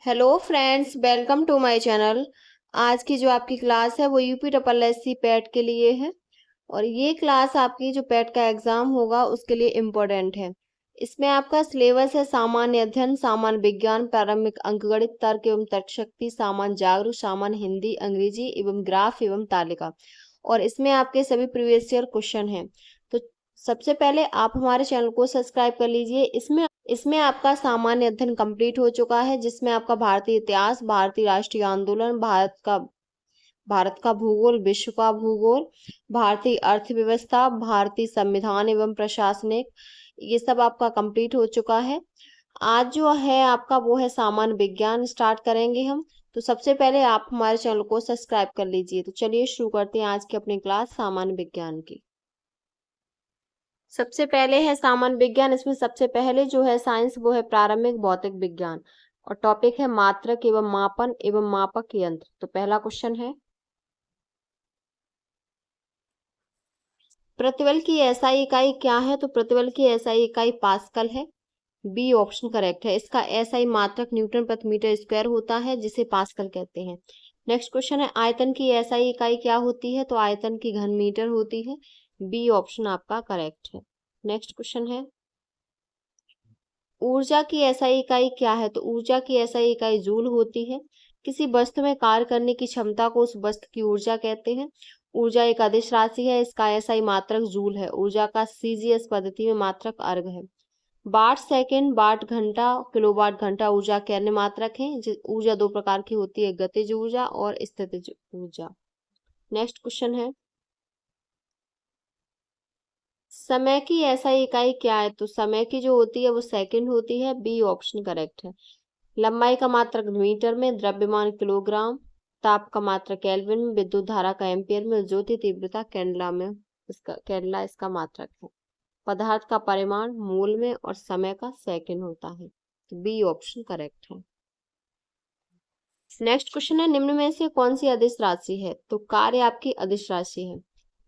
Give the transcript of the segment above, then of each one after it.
Hello friends, welcome to my channel. आज की जो आपकी क्लास है वो UP triple S C PET के लिए है। और ये क्लास आपकी जो पैट का एग्जाम होगा उसके लिए इम्पोर्टेंट है। इसमें आपका सिलेबस है सामान्य अध्ययन, सामान्य विज्ञान, प्रारंभिक अंकगणित, तर्क एवं तर्कशक्ति, सामान्य जागरूक, सामान्य हिंदी, अंग्रेजी एवं ग्राफ एवं तालिका। और इसमें आपके सभी प्रीवियस ईयर क्वेश्चन हैं। तो सबसे पहले आप हमारे चैनल को सब्सक्राइब कर लीजिए। इसमें आपका सामान्य अध्ययन कंप्लीट हो चुका है, जिसमें आपका भारतीय इतिहास, भारतीय राष्ट्रीय आंदोलन, भारत का भूगोल, विश्व का भूगोल, भारतीय अर्थव्यवस्था, भारतीय संविधान एवं प्रशासनिक, ये सब आपका कंप्लीट हो चुका है। आज जो है आपका वो है सामान्य विज्ञान, स्टार्ट करेंगे हम। तो सबसे पहले आप हमारे चैनल को सब्सक्राइब कर लीजिए। तो चलिए शुरू करते हैं आज की अपनी क्लास सामान्य विज्ञान की। सबसे पहले है सामान्य विज्ञान। इसमें सबसे पहले जो है साइंस वो है प्रारंभिक भौतिक विज्ञान, और टॉपिक है मात्रक एवं मापन एवं मापक यंत्र। तो पहला क्वेश्चन है, प्रतिबल की एसआई इकाई क्या है? तो प्रतिबल की एसआई इकाई पास्कल है। बी ऑप्शन करेक्ट है। इसका एसआई मात्रक न्यूटन प्रति मीटर स्क्वायर होता है, जिसे पास्कल कहते हैं। नेक्स्ट क्वेश्चन है, आयतन की एसआई इकाई क्या होती है? तो आयतन की घन मीटर होती है। बी ऑप्शन आपका करेक्ट है। नेक्स्ट क्वेश्चन है, ऊर्जा की एसआई इकाई क्या है? तो ऊर्जा की एसआई इकाई जूल होती है। किसी वस्तु में कार्य करने की क्षमता को उस वस्तु की ऊर्जा कहते हैं। ऊर्जा एक अदिश राशि है। इसका एसआई मात्रक जूल है। ऊर्जा का सीजीएस पद्धति में मात्रक अर्ग है। वाट सेकेंड, वाट घंटा, किलोवाट घंटा ऊर्जा के अन्य मात्रक हैं। ऊर्जा दो प्रकार की होती है, गतिज ऊर्जा और स्थितिज ऊर्जा। नेक्स्ट क्वेश्चन है, समय की एसआई इकाई क्या है? तो समय की जो होती है वो सेकंड होती है। बी ऑप्शन करेक्ट है। लंबाई का मात्रक मीटर में, द्रव्यमान किलोग्राम, ताप का मात्रक केल्विन में, विद्युत धारा का एम्पियर में, ज्योति तीव्रता कैंडला में, कैंडला इसका मात्रक है। पदार्थ का परिमाण मोल में, और समय का सेकंड होता है। तो बी ऑप्शन करेक्ट है। नेक्स्ट क्वेश्चन है, निम्न में से कौन सी अदिश राशि है? तो कार्य आपकी अदिश राशि है।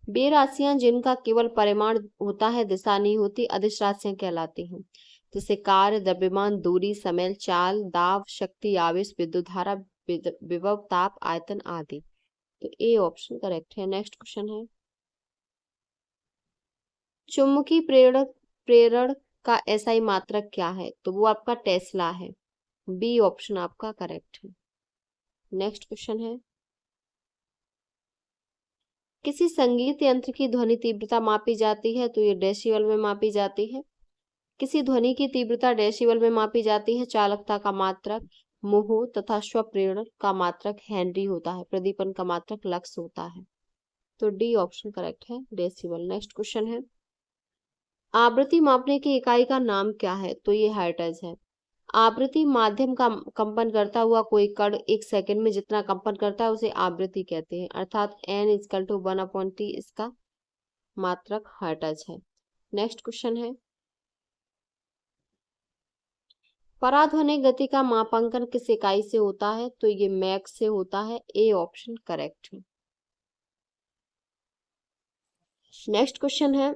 वे राशियां जिनका केवल परिमाण होता है, दिशा नहीं होती, अदिश राशियां कहलाती हैं। जैसे कार्य, द्रव्यमान, दूरी, समय, चाल, दाब, शक्ति, आवेश, विद्युत धारा, विभव, ताप, आयतन आदि। तो ए ऑप्शन करेक्ट है। नेक्स्ट क्वेश्चन है, चुंबकीय प्रेरण का एसआई मात्रक क्या है? तो वो आपका टेस्ला है। बी ऑप्शन आपका करेक्ट है। नेक्स्ट क्वेश्चन है, किसी संगीत यंत्र की ध्वनि तीव्रता मापी जाती है? तो ये डेसिबल में मापी जाती है। किसी ध्वनि की तीव्रता डेसिबल में मापी जाती है। चालकता का मात्रक मोह तथा स्वप्रेरण का मात्रक हेनरी होता है। प्रदीपन का मात्रक लक्स होता है। तो डी ऑप्शन करेक्ट है, डेसिबल। नेक्स्ट क्वेश्चन है, आवृत्ति मापने की इकाई का नाम क्या है? तो ये हर्ट्ज है। आवृत्ति माध्यम का कंपन करता हुआ कोई कण एक सेकंड में जितना कंपन करता है उसे आवृत्ति कहते हैं, अर्थात n इजकल टू 1/t इसका मात्रक हर्ट्ज है। नेक्स्ट क्वेश्चन है, पराध्वनिक गति का मापांकन किस इकाई से होता है? तो ये मैक से होता है। ए ऑप्शन करेक्ट है। नेक्स्ट क्वेश्चन है,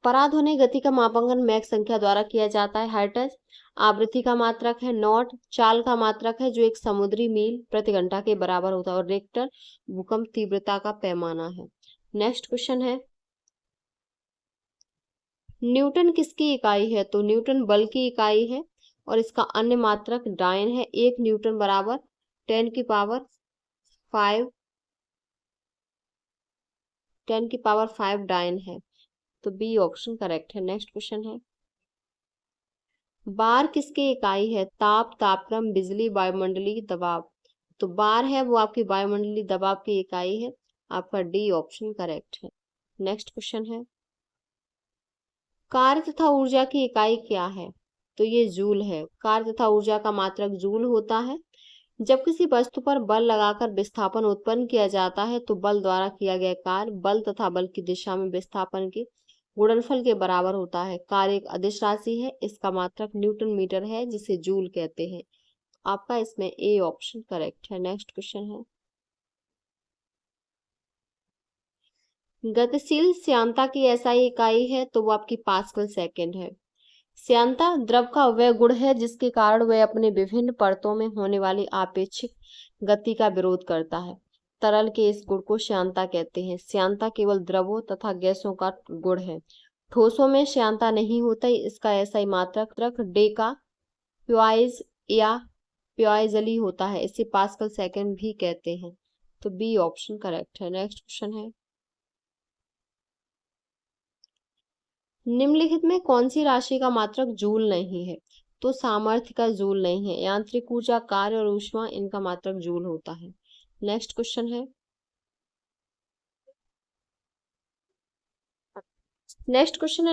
पराध्वनिक गति का मापांकन मैक संख्या द्वारा किया जाता है। हर्ट्ज आवृत्ति का मात्रक है। नॉट चाल का मात्रक है, जो एक समुद्री मील प्रति घंटा के बराबर होता है। और रिक्टर भूकंप तीव्रता का पैमाना है। नेक्स्ट क्वेश्चन है, न्यूटन किसकी इकाई है? तो न्यूटन बल की इकाई है, और इसका अन्य मात्रक डायन है। 1 न्यूटन बराबर 10 की पावर 5 डायन है। तो बी ऑप्शन करेक्ट है। नेक्स्ट क्वेश्चन है, बार किसकी इकाई है? ताप, तापक्रम, बिजली, वायुमंडलीय दबाव। तो बार है वो आपकी वायुमंडलीय दबाव की इकाई है। आपका डी ऑप्शन करेक्ट है। नेक्स्ट क्वेश्चन है, कार्य तथा ऊर्जा की इकाई क्या है? तो ये जूल है। कार्य तथा ऊर्जा का मात्रक जूल होता है। जब किसी वस्तु पर बल लगाकर विस्थापन उत्पन्न किया जाता है तो बल द्वारा किया गया कार्य बल तथा बल की दिशा में विस्थापन के गुणनफल के बराबर होता है। कार्य एक अदिश राशि है। इसका मात्रक न्यूटन मीटर है, जिसे जूल कहते हैं। आपका इसमें ए ऑप्शन करेक्ट है। नेक्स्ट क्वेश्चन है, गतिशील श्यानता की एसआई इकाई है? तो वो आपकी पास्कल सेकेंड है। श्यानता द्रव का वह गुण है जिसके कारण वह अपने विभिन्न परतों में होने वाली आपेक्षिक गति का विरोध करता है। तरल के इस गुण को श्यानता कहते हैं। श्यानता केवल द्रवों तथा गैसों का गुण है। ठोसों में श्यानता नहीं होता, इसका ऐसा ही मात्रक डेका प्योइज या प्योइजली होता है। इसे पास्कल सेकंड भी कहते हैं। तो बी ऑप्शन करेक्ट है। नेक्स्ट क्वेश्चन है, निम्नलिखित में कौन सी राशि का मात्रक जूल नहीं है? तो सामर्थ्य का जूल नहीं है। यांत्रिक ऊर्जा, कार्य और ऊष्मा, इनका मात्रक जूल होता है। नेक्स्ट क्वेश्चन है,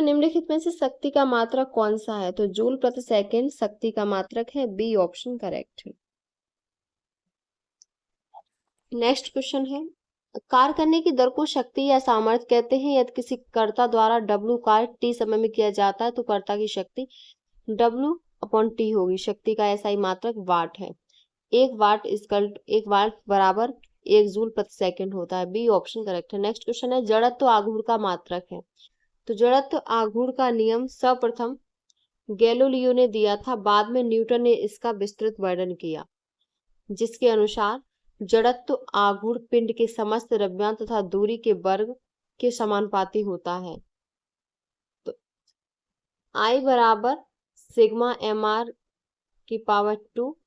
निम्नलिखित में से शक्ति का मात्रक कौन सा है? तो जूल प्रति सेकंड शक्ति का मात्रक है। बी ऑप्शन करेक्ट है। नेक्स्ट क्वेश्चन है, कार्य करने की दर को शक्ति या सामर्थ्य कहते हैं। यदि किसी कर्ता द्वारा W कार्य T समय में किया जाता है तो कर्ता की शक्ति W/T होगी। शक्ति का ऐसा ही मात्रक वाट है। 1 वाट बराबर 1 जूल प्रति सेकंड होता है। बी ऑप्शन करेक्ट है। नेक्स्ट क्वेश्चन है, जड़त्व आघूर्ण का मात्रक है। तो जड़त्व आघूर्ण का नियम सर्वप्रथम गैलीलियो ने दिया था, बाद में न्यूटन ने इसका विस्तृत वर्णन किया, जिसके अनुसार जड़त्व आघूर्ण पिंड के समस्त द्रव्यमान तथा दूरी के वर्ग के समानुपाती होता है। तो I बराबर सिग्मा mr की पावर 2,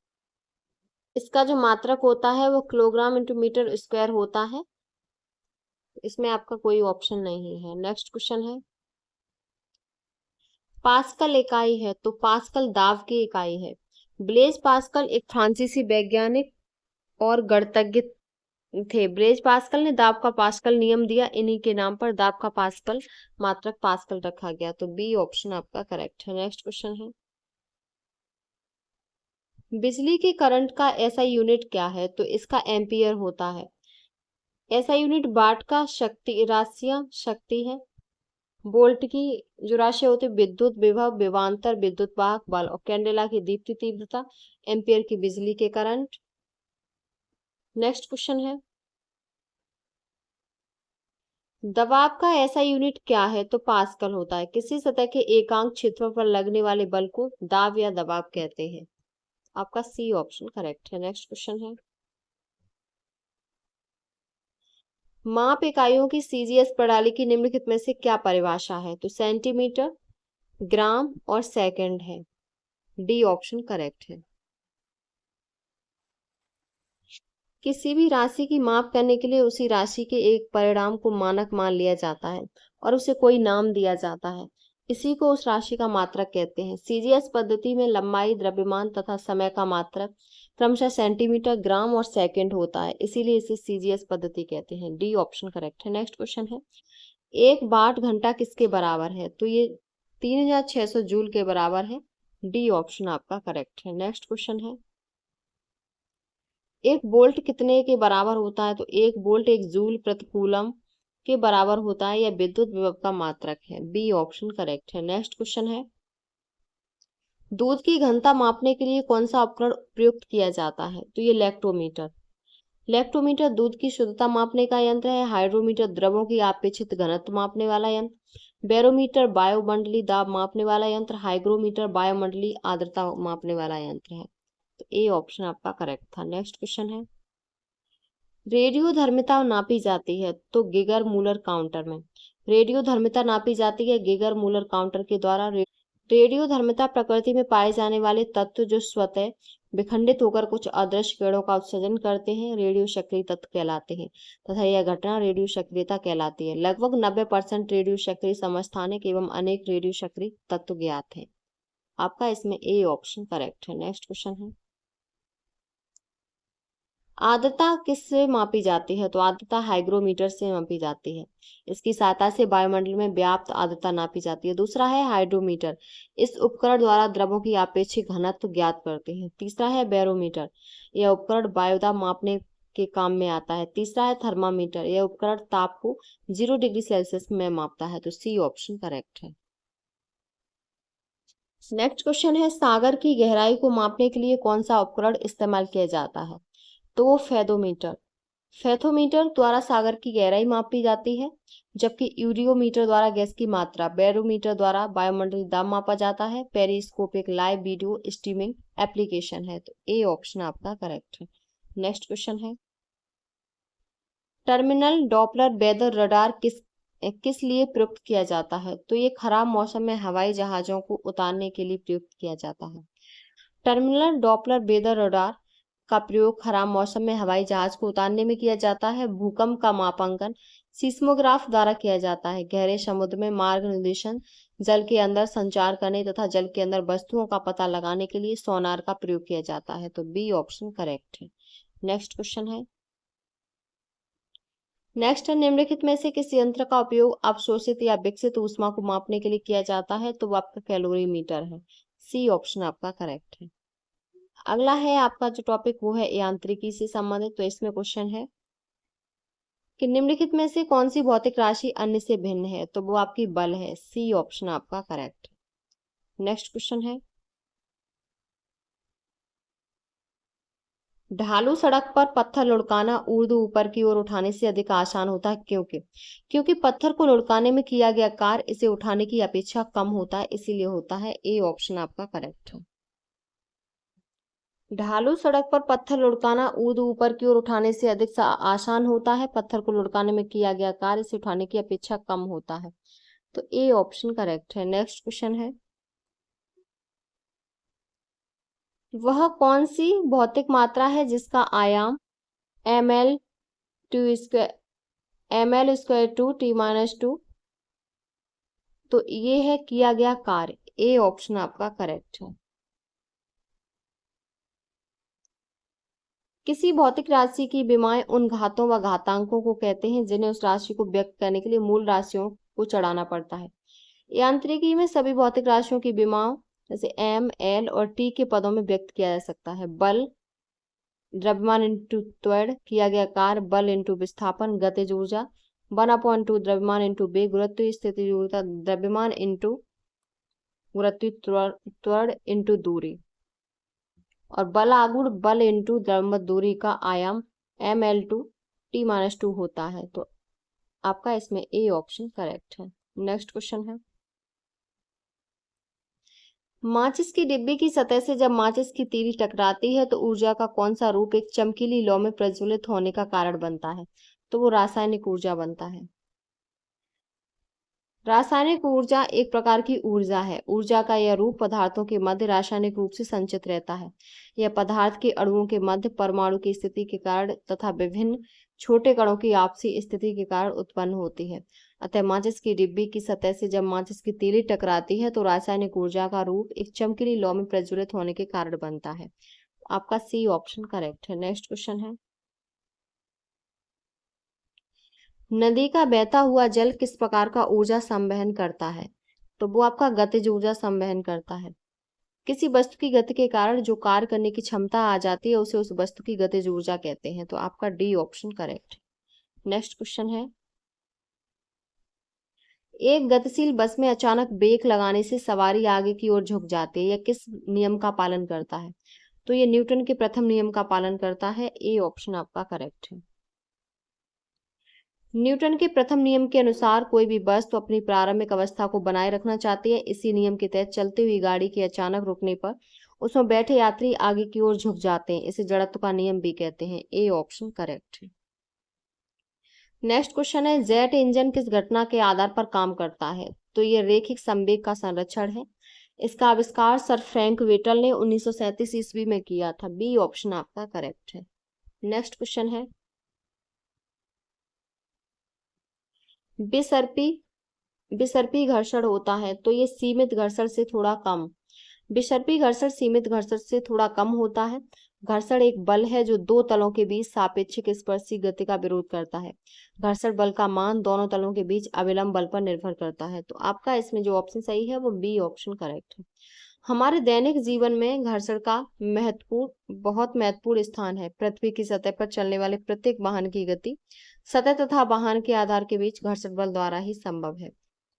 इसका जो मात्रक होता है वो किलोग्राम इंटू मीटर स्क्वायर होता है। इसमें आपका कोई ऑप्शन नहीं है। नेक्स्ट क्वेश्चन है, पास्कल इकाई है। तो पास्कल दाब की इकाई है। ब्लेज पास्कल एक फ्रांसीसी वैज्ञानिक और गणितज्ञ थे। ब्लेज पास्कल ने दाब का पास्कल नियम दिया, इन्हीं के नाम पर दाब का पास्कल मात्रक पास्कल रखा गया। तो बी ऑप्शन आपका करेक्ट है। नेक्स्ट क्वेश्चन है, बिजली के करंट का ऐसा यूनिट क्या है? तो इसका एम्पियर होता है। ऐसा यूनिट वाट का शक्ति है। वोल्ट की जो राशि होती है विद्युत विभव, विभवांतर, विद्युत वाहक बल, और कैंडेला की दीप्ति तीव्रता, एम्पियर की बिजली के करंट। नेक्स्ट क्वेश्चन है, दबाव का ऐसा यूनिट क्या है? तो पास्कल होता है। किसी सतह के एकांक क्षेत्र पर लगने वाले बल को दाब या दबाव कहते हैं। आपका सी ऑप्शन करेक्ट है। नेक्स्ट क्वेश्चन है, माप इकाइयों की सीजीएस प्रणाली की निम्नलिखित में से क्या परिभाषा है? तो सेंटीमीटर, ग्राम और सेकंड है। डी ऑप्शन करेक्ट है। किसी भी राशि की माप करने के लिए उसी राशि के एक परिणाम को मानक मान लिया जाता है और उसे कोई नाम दिया जाता है। इसी को उस राशि का मात्रक कहते हैं। सीजीएस पद्धति में लंबाई, द्रव्यमान तथा समय का मात्रक क्रमशः सेंटीमीटर, ग्राम और सेकंड होता है, इसीलिए इसे सीजीएस पद्धति कहते हैं। डी ऑप्शन करेक्ट है। नेक्स्ट क्वेश्चन है, 1 वाट घंटा किसके बराबर है? तो ये 3600 जूल के बराबर है। डी ऑप्शन आपका करेक्ट है। नेक्स्ट क्वेश्चन है, 1 वोल्ट कितने के बराबर होता है? तो 1 वोल्ट 1 जूल प्रति कूलम के बराबर होता है। यह विद्युत विभव का मात्रक है। बी ऑप्शन करेक्ट है। नेक्स्ट क्वेश्चन है, दूध की घनता मापने के लिए कौन सा उपकरण प्रयुक्त किया जाता है? तो ये लैक्टोमीटर। लैक्टोमीटर दूध की शुद्धता मापने का यंत्र है। हाइड्रोमीटर द्रवों की अपेक्षित घनत्व मापने वाला यंत्र। बैरोमीटर वायुमंडलीय दाब मापने वाला यंत्र। हाइग्रोमीटर वायुमंडलीय आर्द्रता मापने वाला यंत्र है। तो ए ऑप्शन आपका करेक्ट था। नेक्स्ट क्वेश्चन है, रेडियो धर्मिता नापी जाती है। तो गिगर मूलर काउंटर में रेडियो धर्मिता नापी जाती है गिगर मूलर काउंटर के द्वारा। रेडियो धर्मिता प्रकृति में पाए जाने वाले तत्व जो स्वतः विखंडित होकर कुछ अदृश्य किरणों का उत्सर्जन करते हैं, रेडियो सक्रिय तत्व कहलाते हैं तथा यह घटना रेडियो सक्रियता कहलाती है। लगभग 90% रेडियो सक्रिय समस्थानिक एवं अनेक रेडियो सक्रिय तत्व ज्ञात हैं। आपका इसमें ए ऑप्शन करेक्ट है। नेक्स्ट क्वेश्चन है, आर्द्रता किससे मापी जाती है? तो आर्द्रता हाइग्रोमीटर से मापी जाती है। इसकी सहायता से वायुमंडल में व्याप्त आर्द्रता नापी जाती है। दूसरा है हाइड्रोमीटर, इस उपकरण द्वारा द्रवों की अपेक्षित घनत्व ज्ञात करते हैं। तीसरा है बैरोमीटर, यह उपकरण वायुदाब मापने के काम में आता है। तीसरा है थर्मामीटर, यह उपकरण ताप को 0 डिग्री सेल्सियस में मापता है। तो सी ऑप्शन करेक्ट है। नेक्स्ट क्वेश्चन है, सागर की गहराई को मापने के लिए कौन सा उपकरण इस्तेमाल किया जाता है? तो वो फेदोमीटर। फेथोमीटर द्वारा सागर की गहराई मापी जाती है, जबकि यूरियोमीटर द्वारा गैस की मात्रा, बैरोमीटर द्वारा वायुमंडलीय दाब मापा जाता है। पेरिस्कोप एक लाइव वीडियो स्ट्रीमिंग एप्लीकेशन है। तो ए ऑप्शन आपका करेक्ट है। नेक्स्ट क्वेश्चन है, टर्मिनल डॉपलर वेदर रडार किस लिए प्रयुक्त किया जाता है? तो ये खराब मौसम में हवाई जहाजों को उतारने के लिए प्रयुक्त किया जाता है। टर्मिनल डॉपलर वेदर रडार का प्रयोग खराब मौसम में हवाई जहाज को उतारने में किया जाता है। भूकंप का मापांकन सीस्मोग्राफ द्वारा किया जाता है। गहरे समुद्र में मार्ग निर्देशन, जल के अंदर संचार करने तथा जल के अंदर वस्तुओं का पता लगाने के लिए सोनार का प्रयोग किया जाता है। तो बी ऑप्शन करेक्ट है। नेक्स्ट क्वेश्चन है, नेक्स्ट है, निम्नलिखित में से किस यंत्र का उपयोग अवशोषित या विकसित ऊष्मा को मापने के लिए किया जाता है? तो वो आपका कैलोरीमीटर है। सी ऑप्शन आपका करेक्ट है। अगला है आपका जो टॉपिक वो है यांत्रिकी से संबंधित। तो इसमें क्वेश्चन है कि निम्नलिखित में से कौन सी भौतिक राशि अन्य से भिन्न है? तो वो आपकी बल है। सी ऑप्शन आपका करेक्ट है। नेक्स्ट क्वेश्चन है, ढालू सड़क पर पत्थर लुढ़काना ऊर्ध्व ऊपर की ओर उठाने से अधिक आसान होता है, क्योंकि पत्थर को लुढ़काने में किया गया कार्य इसे उठाने की अपेक्षा कम होता है, इसीलिए होता है। ए ऑप्शन आपका करेक्ट है। ढालू सड़क पर पत्थर लुढ़काना ऊर्ध्व ऊपर की ओर उठाने से अधिक आसान होता है। पत्थर को लुढ़काने में किया गया कार्य इसे उठाने की अपेक्षा कम होता है। तो ए ऑप्शन करेक्ट है। नेक्स्ट क्वेश्चन है, वह कौन सी भौतिक मात्रा है जिसका आयाम ml/2 तो ये है किया गया कार्य। ए ऑप्शन आपका करेक्ट है। किसी भौतिक राशि की विमाएं उन घातों व घातांकों को कहते हैं जिन्हें उस राशि को व्यक्त करने के लिए मूल राशियों को चढ़ाना पड़ता है। यांत्रिकी में सभी भौतिक राशियों की विमाओं जैसे एम, एल और टी के पदों में व्यक्त किया जा सकता है। बल द्रव्यमान इंटू त्वरण, किया गया कार्य बल इंटू विस्थापन, गतिज ऊर्जा 1/2 द्रव्यमान इंटू वेग, गुरुत्वीय स्थिति ऊर्जा द्रव्यमान इंटू गुरुत्वीय त्वरण इंटू दूरी, और बल आघूर्ण बल इंटू द्रव्यमान दूरी का आयाम ml/t-2 होता है। तो आपका इसमें ए ऑप्शन करेक्ट है। नेक्स्ट क्वेश्चन है, माचिस की डिब्बी की सतह से जब माचिस की तीली टकराती है तो ऊर्जा का कौन सा रूप एक चमकीली लौ में प्रज्वलित होने का कारण बनता है? तो वो रासायनिक ऊर्जा बनता है। रासायनिक ऊर्जा एक प्रकार की ऊर्जा है। ऊर्जा का यह रूप पदार्थों के मध्य रासायनिक रूप से संचित रहता है। यह पदार्थ के अणुओं के मध्य परमाणु की स्थिति के कारण तथा विभिन्न छोटे कणों की आपसी स्थिति के कारण उत्पन्न होती है। अतः माचिस की डिब्बी की सतह से जब माचिस की तीली टकराती है तो रासायनिक ऊर्जा का रूप एक चमकीली लौ में प्रज्वलित होने के कारण बनता है। आपका सी ऑप्शन करेक्ट है। नेक्स्ट क्वेश्चन है, नदी का बहता हुआ जल किस प्रकार का ऊर्जा संवहन करता है? तो वो आपका गतिज ऊर्जा संवहन करता है। किसी वस्तु की गति के कारण जो कार्य करने की क्षमता आ जाती है उसे उस वस्तु की गतिज ऊर्जा कहते हैं। तो आपका D option correct. Next question है, एक गतिशील बस में अचानक ब्रेक लगाने से सवारी आगे की ओर झुक जाती है, यह किस नियम का पालन करता है? तो ये न्यूटन के प्रथम नियम का पालन करता है। ए ऑप्शन आपका करेक्ट है। न्यूटन के प्रथम नियम के अनुसार कोई भी वस्तु अपनी प्रारंभिक अवस्था को बनाए रखना चाहती है। इसी नियम के तहत चलती हुई गाड़ी के अचानक रुकने पर उसमें बैठे यात्री आगे की ओर झुक जाते हैं। इसे जड़त्व का नियम भी कहते हैं। ए ऑप्शन करेक्ट है। नेक्स्ट क्वेश्चन है, जेट इंजन किस घटना के आधार पर काम करता है? तो ये रैखिक संवेग का संरक्षण है। इसका आविष्कार सर फ्रैंक वेटल ने 1937 ईस्वी में किया था। बी ऑप्शन आपका करेक्ट है। नेक्स्ट क्वेश्चन है, विसर्पी विसर्पी घर्षण होता है तो ये सीमित घर्षण से थोड़ा कम विसर्पी घर्षण सीमित घर्षण से थोड़ा कम होता है। घर्षण एक बल है जो दो तलों के बीच सापेक्षिक स्पर्शी गति का विरोध करता है। घर्षण बल का मान दोनों तलों के बीच अविलंब बल पर निर्भर करता है। तो आपका इसमें जो ऑप्शन सही है वो बी ऑप्शन करेक्ट है। हमारे दैनिक जीवन में घर्षण का बहुत महत्वपूर्ण स्थान है। पृथ्वी की सतह पर चलने वाले प्रत्येक वाहन की गति सतह तथा वाहन के आधार के बीच घर्षण बल द्वारा ही संभव है।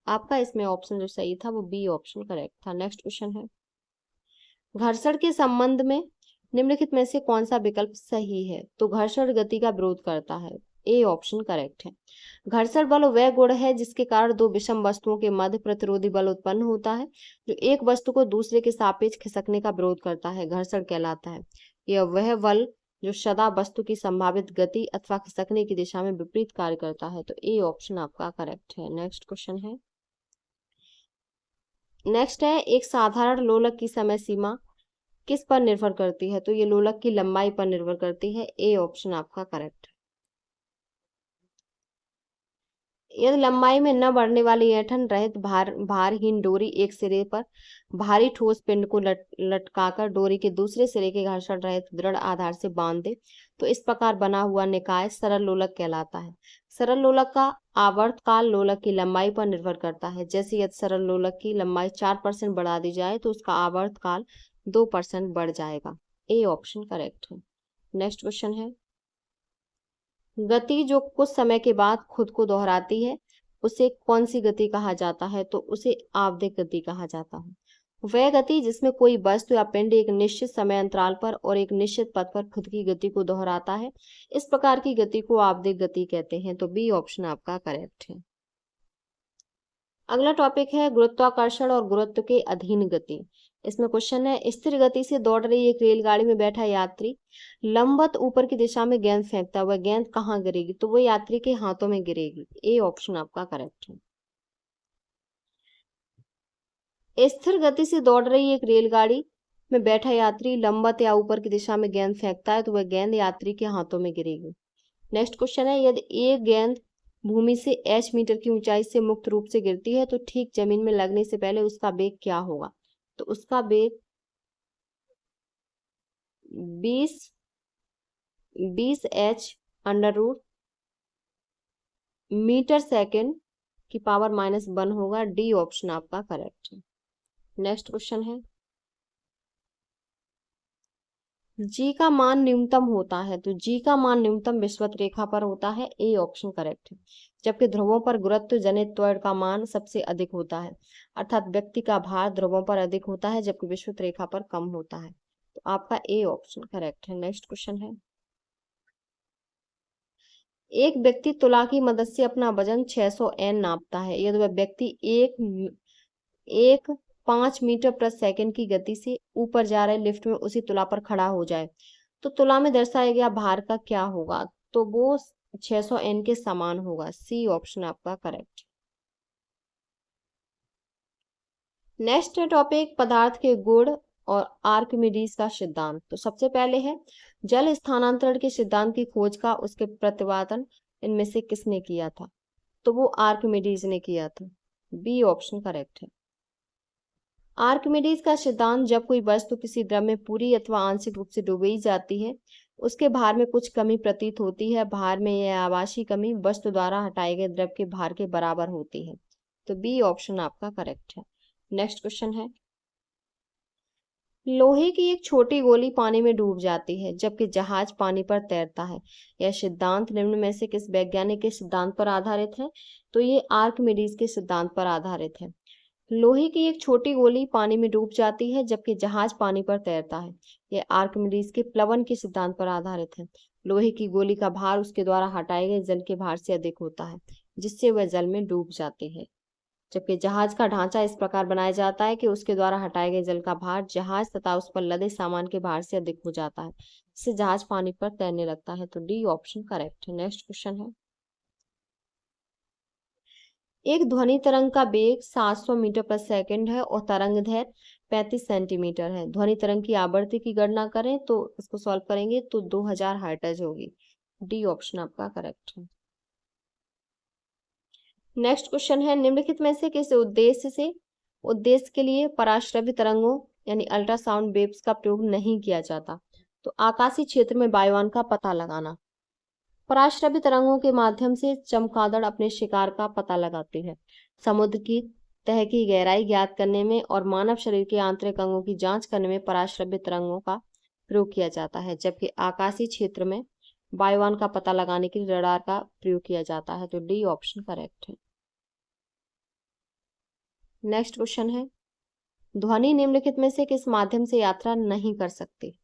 आपका इसमें ऑप्शन जो सही था वो बी ऑप्शन करेक्ट था। नेक्स्ट क्वेश्चन है, घर्षण के संबंध में निम्नलिखित में से कौन सा विकल्प सही है? तो घर्षण गति का विरोध करता है। ए ऑप्शन करेक्ट है। घर्षण बल वह गुण है जिसके कारण दो विषम वस्तुओं के मध्य प्रतिरोधी बल उत्पन्न होता है। जो एक वस्तु को दूसरे के सापेक्ष खिसकने का विरोध करता है घर्षण कहलाता है। यह वह बल जो सदा वस्तु की संभावित गति अथवा खिसकने की दिशा में विपरीत कार्य करता है। तो ए ऑप्शन आपका करेक्ट है। नेक्स्ट क्वेश्चन है, नेक्स्ट है, एक साधारण लोलक की समय सीमा किस पर निर्भर करती है? तो ये लोलक की लंबाई पर निर्भर करती है। ए ऑप्शन आपका करेक्ट है। यदि लंबाई में न बढ़ने वाली ऐंठन रहित भारहीन डोरी एक सिरे पर भारी ठोस पिंड को लटकाकर डोरी के दूसरे सिरे के घर्षण रहित दृढ़ आधार से बांध दे तो इस प्रकार बना हुआ निकाय सरल लोलक कहलाता है। सरल लोलक का आवर्तकाल लोलक की लंबाई पर निर्भर करता है। जैसे यदि सरल लोलक की लंबाई 4% बढ़ा दी जाए तो उसका आवर्तकाल 2% बढ़ जाएगा। ए ऑप्शन करेक्ट है। नेक्स्ट क्वेश्चन है, गति जो कुछ समय के बाद खुद को दोहराती है उसे कौन सी गति कहा जाता है? तो उसे आवधिक गति कहा जाता है। वह गति जिसमें कोई वस्तु या पिंड एक निश्चित समय अंतराल पर और एक निश्चित पथ पर खुद की गति को दोहराता है, इस प्रकार की गति को आवधिक गति कहते हैं। तो बी ऑप्शन आपका करेक्ट है। अगला टॉपिक है गुरुत्वाकर्षण और गुरुत्व के अधीन गति। इसमें क्वेश्चन है, स्थिर गति से दौड़ रही एक रेलगाड़ी में बैठा यात्री लंबवत ऊपर की दिशा में गेंद फेंकता है, वह गेंद कहाँ गिरेगी? तो वो यात्री के हाथों में गिरेगी। ए ऑप्शन आपका करेक्ट है। स्थिर गति से दौड़ रही एक रेलगाड़ी में बैठा यात्री लंबवत या ऊपर की दिशा में गेंद फेंकता है तो वह गेंद यात्री के हाथों में गिरेगी। नेक्स्ट क्वेश्चन है, यदि एक गेंद भूमि से h मीटर की ऊंचाई से मुक्त रूप से गिरती है तो ठीक जमीन में लगने से पहले उसका वेग क्या होगा? तो उसका वेग 20 h under root meter second की पावर -1 होगा। डी ऑप्शन आपका करेक्ट है। नेक्स्ट क्वेश्चन है, जी का मान न्यूनतम होता है तो जी का मान न्यूनतम विषुवत रेखा पर होता है। ए ऑप्शन करेक्ट है। जबकि ध्रुवों पर गुरुत्व जनित त्वरण का मान सबसे अधिक होता है, अर्थात व्यक्ति का भार ध्रुवों पर अधिक होता है जबकि विषुवत रेखा पर कम होता है। तो आपका ए ऑप्शन करेक्ट है। नेक्स्ट क्वेश्चन है, एक व्यक्ति तुला की मदद से अपना वजन 600 N नापता है। यदि वह व्यक्ति एक 5 मीटर प्रति सेकंड की गति से ऊपर जा रहे लिफ्ट में उसी तुला पर खड़ा हो जाए तो तुला में दर्शाया गया भार का क्या होगा? तो वो 600 N के समान होगा। सी ऑप्शन आपका करेक्ट। नेक्स्ट टॉपिक पदार्थ के गुण और आर्किमिडीज का सिद्धांत। तो सबसे पहले है जल स्थानांतरण के सिद्धांत की खोज का उसके प्रतिपादन इनमें से किसने किया था? तो वो आर्किमिडीज ने किया था। बी ऑप्शन करेक्ट है। आर्किमिडीज का सिद्धांत, जब कोई वस्तु किसी द्रव में पूरी अथवा आंशिक रूप से डूबी जाती है उसके भार में कुछ कमी प्रतीत होती है। भार में यह आभासी कमी वस्तु द्वारा हटाए गए द्रव के भार के बराबर होती है। तो बी ऑप्शन आपका करेक्ट है। नेक्स्ट क्वेश्चन है, लोहे की एक छोटी गोली पानी में डूब जाती है जबकि जहाज पानी पर तैरता है। यह सिद्धांत निम्न में से किस वैज्ञानिक के सिद्धांत पर आधारित है? तो ये आर्किमिडीज के सिद्धांत पर आधारित है। लोहे की एक छोटी गोली पानी में डूब जाती है जबकि जहाज पानी पर तैरता है। यह आर्किमिडीज के प्लवन के सिद्धांत पर आधारित है। लोहे की गोली का भार उसके द्वारा हटाए गए जल के भार से अधिक होता है जिससे वह जल में डूब जाती है। जबकि जहाज का ढांचा इस प्रकार बनाया जाता है कि उसके द्वारा हटाए गए जल का भार जहाज तथा उस पर लदे सामान के भार से अधिक हो जाता है, जिससे जहाज पानी पर तैरने लगता है। तो डी ऑप्शन करेक्ट है। नेक्स्ट क्वेश्चन है, एक ध्वनि तरंग का वेग 700 मीटर प्रति सेकंड है और तरंग दैर्घ्य 35 सेंटीमीटर है। ध्वनि तरंग की आवृत्ति की गणना करें तो इसको सॉल्व करेंगे तो 2000 हर्ट्ज होगी। डी ऑप्शन आपका करेक्ट है। नेक्स्ट क्वेश्चन है, निम्नलिखित में से किस उद्देश्य के लिए पराश्रव्य तरंगों यानी अल्ट्रासाउंड वेव्स का प्रयोग नहीं किया जाता? तो आकाशीय क्षेत्र में वायुयान का पता लगाना। पराश्रव्य तरंगों के माध्यम से चमगादड़ अपने शिकार का पता लगाती है। समुद्र की तह की गहराई ज्ञात करने में और मानव शरीर के आंतरिक अंगों की जांच करने में पराश्रव्य तरंगों का प्रयोग किया जाता है, जबकि आकाशीय क्षेत्र में वायुयान का पता लगाने के लिए रडार का प्रयोग किया जाता है। तो डी ऑप्शन करेक्ट है। नेक्स्ट क्वेश्चन है, ध्वनि निम्नलिखित में से किस माध्यम से यात्रा नहीं कर सकती?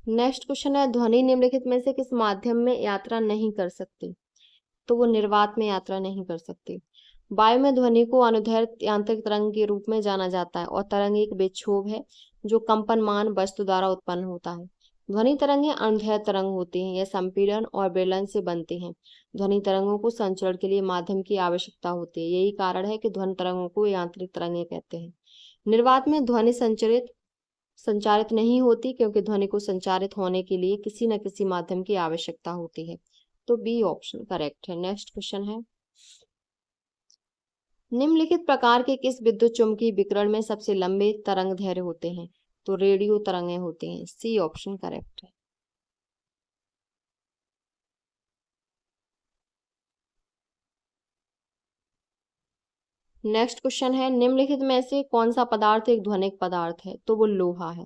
नेक्स्ट क्वेश्चन है, ध्वनि निम्नलिखित में से किस माध्यम में यात्रा नहीं कर सकती? तो वो निर्वात में यात्रा नहीं कर सकती। वायु में ध्वनि को अनुदैर्घ्य यांत्रिक तरंग के रूप में जाना जाता है और तरंग एक विक्षोभ है जो कंपनमान वस्तु द्वारा उत्पन्न होता है। ध्वनि तरंगें अनुदैर्घ्य तरंग होती हैं। यह संपीड़न और बेलन से बनती हैं। ध्वनि तरंगों को संचरण के लिए माध्यम की आवश्यकता होती है। यही कारण है कि ध्वनि तरंगों को यांत्रिक तरंगें कहते हैं। निर्वात में ध्वनि संचारित नहीं होती क्योंकि ध्वनि को संचारित होने के लिए किसी न किसी माध्यम की आवश्यकता होती है। तो बी ऑप्शन करेक्ट है। नेक्स्ट क्वेश्चन है, निम्नलिखित प्रकार के किस विद्युत चुम्बकीय विकिरण में सबसे लंबे तरंग दैर्घ्य होते हैं? तो रेडियो तरंगें होती हैं। सी ऑप्शन करेक्ट है। नेक्स्ट क्वेश्चन है, निम्नलिखित में से कौन सा पदार्थ एक ध्वनिक पदार्थ है? तो वो लोहा है।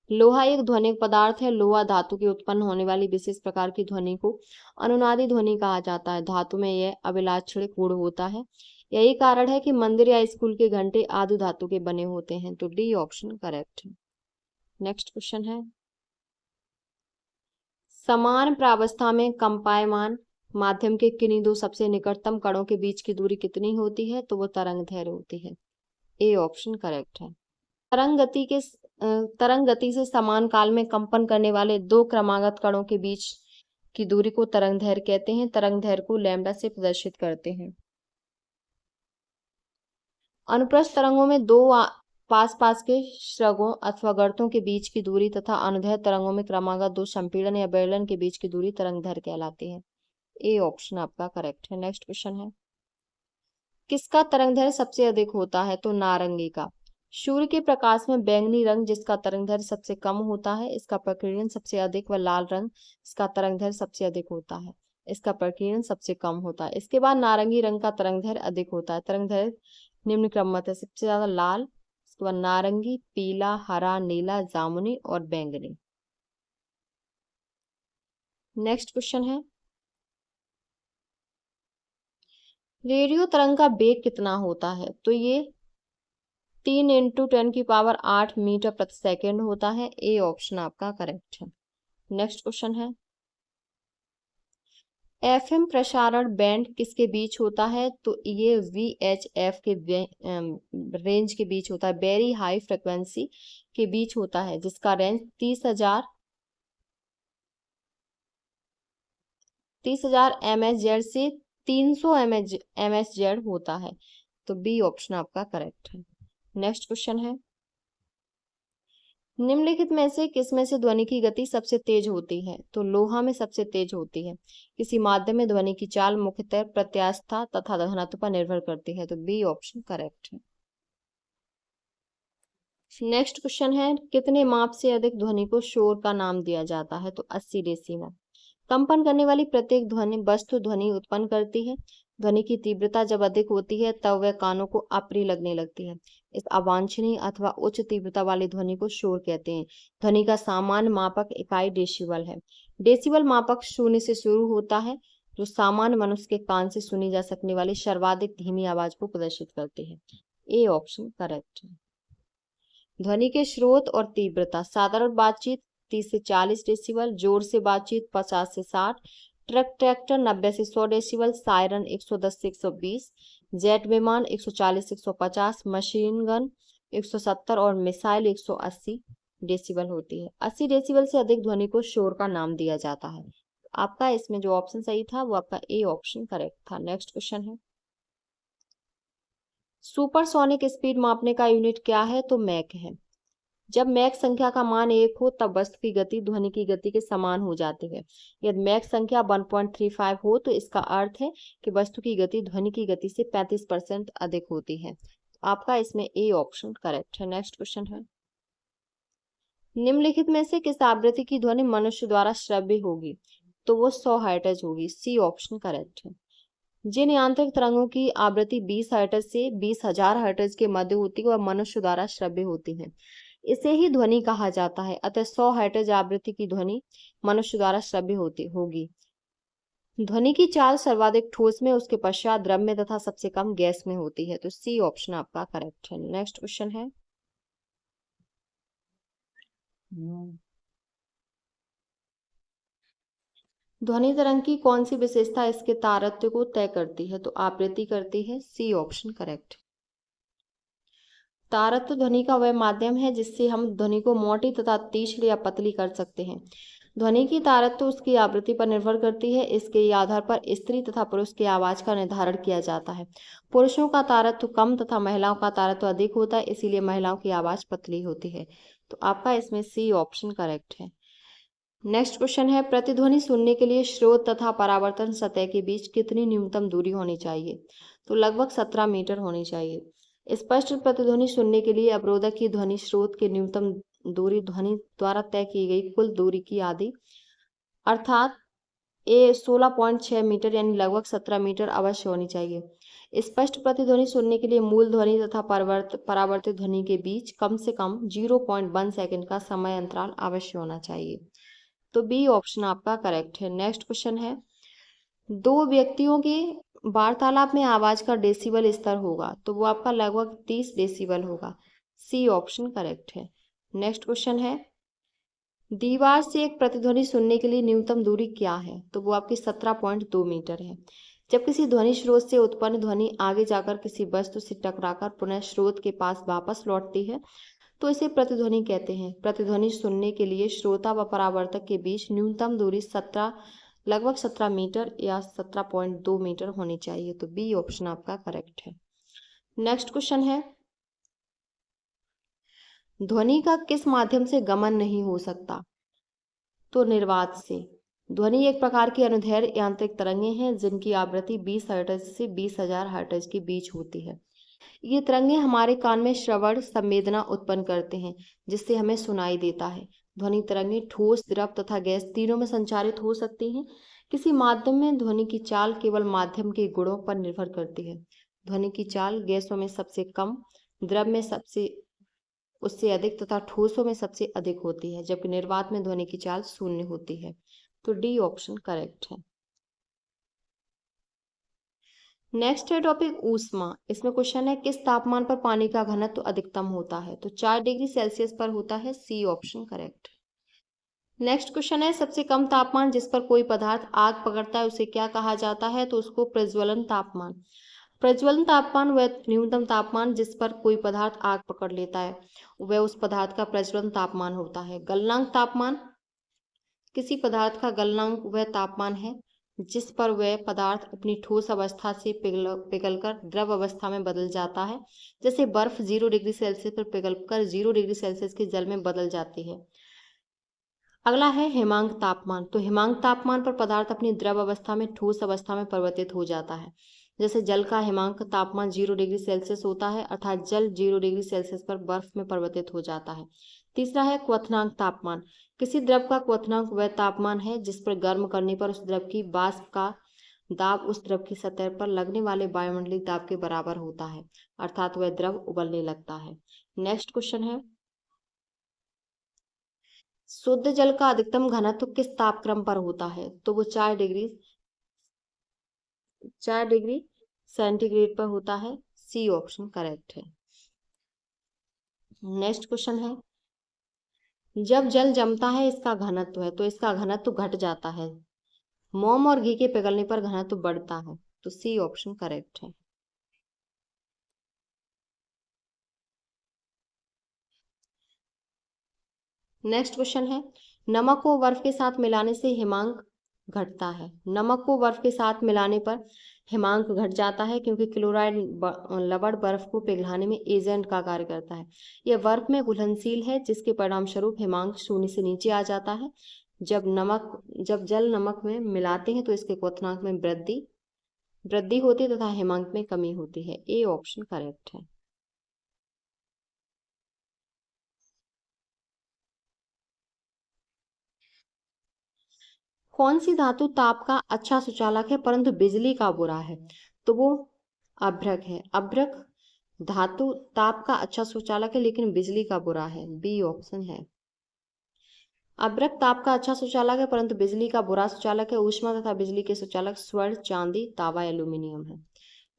लोहा एक ध्वनिक पदार्थ है। लोहा धातु की उत्पन्न होने वाली विशेष प्रकार की ध्वनि को अनुनादी ध्वनि कहा जाता है। धातु में यह अभिलाक्षणिक गुण होता है। यही कारण है कि मंदिर या स्कूल के घंटे आदि धातु के बने होते हैं। तो डी ऑप्शन करेक्ट है। नेक्स्ट क्वेश्चन है, समान प्रावस्था में कंपायमान माध्यम के किन्हीं दो सबसे निकटतम कणों के बीच की दूरी कितनी होती है? तो वो तरंग दैर्घ्य होती है। ए ऑप्शन करेक्ट है। तरंग गति से समान काल में कंपन करने वाले दो क्रमागत कणों के बीच की दूरी को तरंग दैर्घ्य कहते हैं। तरंग दैर्घ्य को लैम्ब्डा से प्रदर्शित करते हैं। अनुप्रस्थ तरंगों में दो पास पास के श्रृंगों अथवा गर्तों के बीच की दूरी तथा अनुदैर्घ्य तरंगों में क्रमागत दो संपीड़न या बेलन के बीच की दूरी तरंग दैर्घ्य कहलाती है। ए ऑप्शन आपका करेक्ट है। नेक्स्ट क्वेश्चन है, किसका तरंग दैर्घ्य सबसे अधिक होता है? तो नारंगी का। सूर्य के प्रकाश में बैंगनी रंग जिसका तरंग दैर्घ्य सबसे कम होता है, इसका प्रकीर्णन सबसे अधिक, व लाल रंग इसका तरंग दैर्घ्य सबसे अधिक होता है, इसका प्रकीर्णन सबसे कम होता है। इसके बाद नारंगी रंग का तरंग दैर्घ्य अधिक होता है। तरंग दैर्घ्य निम्न क्रम में है, सबसे ज्यादा लाल, इसके बाद नारंगी, पीला, हरा, नीला, जामुनी और बैंगनी। नेक्स्ट क्वेश्चन है, रेडियो तरंग का वेग कितना होता है? तो ये 3 × 10⁸ मीटर प्रति सेकेंड होता है। ए ऑप्शन आपका करेक्ट है। नेक्स्ट क्वेश्चन है, एफएम प्रसारण बैंड किसके बीच होता है? तो ये VHF के रेंज के बीच होता है। वेरी हाई फ्रिक्वेंसी के बीच होता है जिसका रेंज 30,000 MHz से 300 MHz होता है। तो बी ऑप्शन आपका करेक्ट है। नेक्स्ट क्वेश्चन है, निम्नलिखित में से किस में से ध्वनि की गति सबसे तेज होती है? तो लोहा में सबसे तेज होती है। किसी माध्यम में ध्वनि की चाल मुख्यतः प्रत्यास्थता तथा घनत्व पर निर्भर करती है। तो बी ऑप्शन करेक्ट है। नेक्स्ट क्वेश्चन है, कितने माप से अधिक ध्वनि को शोर का नाम दिया जाता है? तो 80 डेसिबल। कंपन करने वाली प्रत्येक ध्वनि वस्तु ध्वनि उत्पन्न करती है। ध्वनि की तीव्रता जब अधिक होती है तब वह कानों को अप्रिय लगने लगती है। इस अवांछनीय अथवा उच्च तीव्रता वाली ध्वनि को शोर कहते हैं। ध्वनि का सामान्य मापक इकाई डेसिबल है। डेसिबल मापक 0 से शुरू होता है जो सामान्य मनुष्य के कान से सुनी जा सकने वाली सर्वाधिक धीमी आवाज को प्रदर्शित करते हैं। ए ऑप्शन करेक्ट है। ध्वनि के स्रोत और तीव्रता, साधारण बातचीत 30 से 40 डेसिबल, जोर से बातचीत 50 से 60, ट्रक ट्रैक्टर 90 से 100 डेसिबल, सायरन 110 से 120, जेट विमान 140 से 150, मशीन गन 170 और मिसाइल 180 डेसिबल होती है। 80 डेसिबल से अधिक ध्वनि को शोर का नाम दिया जाता है। आपका इसमें जो ऑप्शन सही था वो आपका ए ऑप्शन करेक्ट था। नेक्स्ट क्वेश्चन है, सुपरसोनिक स्पीड मापने का यूनिट क्या है? तो मैक है। जब मैक संख्या का मान 1 हो तब वस्तु की गति ध्वनि की गति के समान हो जाती है। यदि मैक संख्या 1.35 हो तो इसका अर्थ है कि वस्तु की गति ध्वनि की गति से 35% अधिक होती है। आपका इसमें ए ऑप्शन करेक्ट है। नेक्स्ट क्वेश्चन है, निम्नलिखित में से किस आवृत्ति की ध्वनि मनुष्य द्वारा श्रव्य होगी? तो वो 100 हर्ट्ज होगी। सी ऑप्शन करेक्ट है। जिन यांत्रिक तरंगों की आवृत्ति 20 हर्ट्ज से 20,000 हर्ट्ज के मध्य होती है वह मनुष्य द्वारा श्रव्य होती है। इसे ही ध्वनि कहा जाता है। अतः 100 हर्ट्ज आवृत्ति की ध्वनि मनुष्य द्वारा श्रव्य होगी। ध्वनि की चाल सर्वाधिक ठोस में, उसके पश्चात द्रव्य में तथा सबसे कम गैस में होती है। तो सी ऑप्शन आपका करेक्ट है। नेक्स्ट क्वेश्चन है, ध्वनि तरंग की कौन सी विशेषता इसके तारतम्य को तय करती है? तो आवृत्ति करती है। C option correct. तारत्य ध्वनि का वह माध्यम है जिससे हम ध्वनि को मोटी तथा तीक्ष्ण या पतली कर सकते हैं। ध्वनि की तारत्य उसकी आवृत्ति पर निर्भर करती है। इसके आधार पर स्त्री तथा पुरुष की आवाज का निर्धारण किया जाता है। पुरुषों का तारत्य कम तथा महिलाओं का तारत्य अधिक होता है, इसीलिए महिलाओं की आवाज पतली होती है। तो आपका इसमें सी ऑप्शन करेक्ट है। नेक्स्ट क्वेश्चन है, प्रतिध्वनि सुनने के लिए स्रोत तथा परावर्तन सतह के बीच कितनी न्यूनतम दूरी होनी चाहिए? तो लगभग 17 मीटर होनी चाहिए। स्पष्ट प्रतिध्वनि सुनने के लिए अवरोधक की ध्वनि स्रोत की न्यूनतम दूरी ध्वनि द्वारा तय की गई कुल दूरी की आधी अर्थात 16.6 मीटर यानी लगभग 17 मीटर अवश्य होनी चाहिए। स्पष्ट प्रतिध्वनि सुनने के लिए मूल ध्वनि तथा परावर्तित ध्वनि के बीच कम से कम 0.1 सेकंड का समय अंतराल अवश्य होना चाहिए। तो बी ऑप्शन आपका करेक्ट है। नेक्स्ट क्वेश्चन है, दो व्यक्तियों के वार्तालाप में आवाज का डेसिबल स्तर होगा, तो वो आपका लगभग 30 डेसिबल होगा। सी ऑप्शन करेक्ट है। नेक्स्ट क्वेश्चन है, दीवार से एक प्रतिध्वनि सुनने के लिए न्यूनतम दूरी क्या है? तो वो आपकी 17.2 मीटर है। जब किसी ध्वनि स्रोत से उत्पन्न ध्वनि आगे जाकर किसी वस्तु से टकराकर पुनः स्रोत के पास वापस लौटती है तो इसे प्रतिध्वनि कहते हैं। प्रतिध्वनि सुनने के लिए श्रोता व परावर्तक के बीच न्यूनतम दूरी लगभग 17 मीटर या 17.2 मीटर होनी चाहिए। तो बी ऑप्शन आपका करेक्ट है। नेक्स्ट क्वेश्चन है, ध्वनि का किस माध्यम से गमन नहीं हो सकता? तो निर्वात से। ध्वनि एक प्रकार की अनुदैर्घ्य यांत्रिक तरंगें हैं जिनकी आवृत्ति 20 हर्ट्ज से 20,000 हर्ट्ज के बीच होती है। ये तरंगें हमारे कान में श्रवण संवेदना उत्पन्न करते हैं जिससे हमें सुनाई देता है। ध्वनि तरंगें ठोस, द्रव तथा गैस तीनों में संचारित हो सकती हैं। किसी माध्यम में ध्वनि की चाल केवल माध्यम के गुणों पर निर्भर करती है। ध्वनि की चाल गैसों में सबसे कम, द्रव में उससे अधिक तथा ठोसों में सबसे अधिक होती है, जबकि निर्वात में ध्वनि की चाल शून्य होती है। तो डी ऑप्शन करेक्ट है। नेक्स्ट है टॉपिक ऊष्मा। इसमें क्वेश्चन है, किस तापमान पर पानी का घनत्व तो अधिकतम होता है? तो 4 डिग्री सेल्सियस पर होता है। C option correct. Next question है, सबसे कम तापमान जिस पर कोई पदार्थ आग पकड़ता है उसे क्या कहा जाता है? तो उसको प्रज्वलन तापमान। प्रज्वलन तापमान वह न्यूनतम तापमान जिस पर कोई पदार्थ आग पकड़ लेता है वह उस पदार्थ का प्रज्वलन तापमान होता है। गलनांक तापमान किसी पदार्थ का गलनांक वह तापमान है जिस पर वह पदार्थ अपनी ठोस अवस्था से पिघलकर द्रव अवस्था में बदल जाता है। जैसे बर्फ 0 डिग्री सेल्सियस पर पिघलकर 0 डिग्री सेल्सियस के जल में बदल जाती है। अगला है हिमांक तापमान। तो हिमांक तापमान पर पदार्थ अपनी द्रव अवस्था में ठोस अवस्था में परिवर्तित हो जाता है। जैसे जल का हिमांक तापमान 0 डिग्री सेल्सियस होता है, अर्थात जल 0 डिग्री सेल्सियस पर बर्फ में परिवर्तित हो जाता है। तीसरा है क्वथनांक तापमान। किसी द्रव का क्वथनांक वह तापमान है जिस पर गर्म करने पर उस द्रव की वाष्प का दाब उस द्रव की सतह पर लगने वाले वायुमंडलीय दाब के बराबर होता है, अर्थात वह द्रव उबलने लगता है। नेक्स्ट क्वेश्चन है, शुद्ध जल का अधिकतम घनत्व किस तापक्रम पर होता है? तो वो 4 डिग्री सेंटीग्रेड पर होता है। सी ऑप्शन करेक्ट है। नेक्स्ट क्वेश्चन है, जब जल जमता है इसका घनत्व है, तो इसका घनत्व घट जाता है। मोम और घी के पिघलने पर घनत्व बढ़ता है। तो सी ऑप्शन करेक्ट है। नेक्स्ट क्वेश्चन है, नमक को बर्फ के साथ मिलाने से हिमांक घटता है। नमक को बर्फ के साथ मिलाने पर हिमांक घट जाता है क्योंकि क्लोराइड लवण बर्फ को पिघलाने में एजेंट का कार्य करता है। यह बर्फ में घुलनशील है जिसके परिणाम स्वरूप हिमांक 0 से नीचे आ जाता है। जब जल नमक में मिलाते हैं तो इसके क्वथनांक में वृद्धि होती है तथा हिमांक में कमी होती है। ए ऑप्शन करेक्ट है। कौन सी धातु ताप का अच्छा सुचालक है परंतु बिजली का बुरा है? तो वो अभ्रक है। अभ्रक धातु ताप का अच्छा सुचालक है लेकिन बिजली का बुरा है। बी ऑप्शन है। अभ्रक ताप का अच्छा सुचालक है परंतु बिजली का बुरा सुचालक है। ऊष्मा तथा बिजली के सुचालक स्वर्ण, चांदी, तांबा, एल्यूमिनियम है।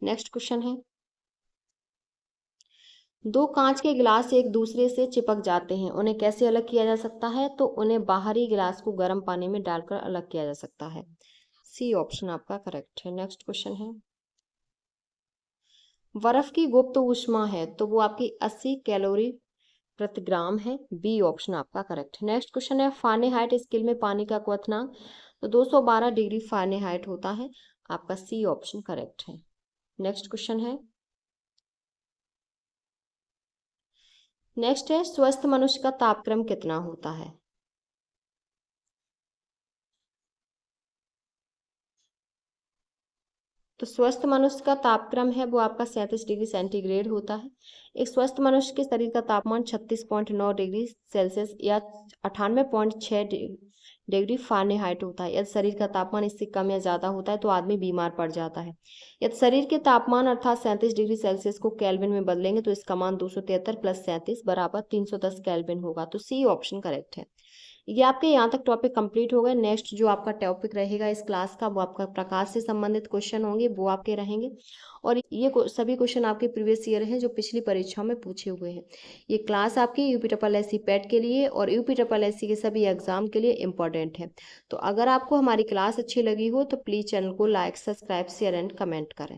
नेक्स्ट क्वेश्चन है, दो कांच के गिलास एक दूसरे से चिपक जाते हैं, उन्हें कैसे अलग किया जा सकता है? तो उन्हें बाहरी गिलास को गर्म पानी में डालकर अलग किया जा सकता है। सी ऑप्शन आपका करेक्ट है। नेक्स्ट क्वेश्चन है, बर्फ की गुप्त ऊष्मा है तो वो आपकी 80 कैलोरी प्रति ग्राम है। बी ऑप्शन आपका करेक्ट है। नेक्स्ट क्वेश्चन है, फारेनहाइट स्केल में पानी का क्वथनांक तो 212 डिग्री फारेनहाइट होता है। आपका सी ऑप्शन करेक्ट है। नेक्स्ट क्वेश्चन है, नेक्स्ट है, स्वस्थ मनुष्य का तापक्रम कितना होता है? तो स्वस्थ मनुष्य का तापक्रम है वो आपका 37 डिग्री सेंटीग्रेड होता है। एक स्वस्थ मनुष्य के शरीर का तापमान 36.9 डिग्री सेल्सियस या 98.6 डिग्री फारेनहाइट होता है। यदि शरीर का तापमान इससे कम या ज़्यादा होता है तो आदमी बीमार पड़ जाता है। यदि शरीर के तापमान अर्थात 37 डिग्री सेल्सियस को केल्विन में बदलेंगे तो इसका मान 273 + 37 बराबर 310 केल्विन होगा। तो सी ऑप्शन करेक्ट है। ये आपके यहाँ तक टॉपिक कंप्लीट हो गए। नेक्स्ट जो आपका टॉपिक रहेगा इस क्लास का वो आपका प्रकाश से संबंधित क्वेश्चन होंगे, वो आपके रहेंगे। और ये सभी क्वेश्चन आपके प्रीवियस ईयर हैं जो पिछली परीक्षाओं में पूछे हुए हैं। ये क्लास आपकी UPSSC पैट के लिए और UPSSC के सभी एग्जाम के लिए इंपॉर्टेंट है। तो अगर आपको हमारी क्लास अच्छी लगी हो तो प्लीज़ चैनल को like, subscribe, share and comment करें।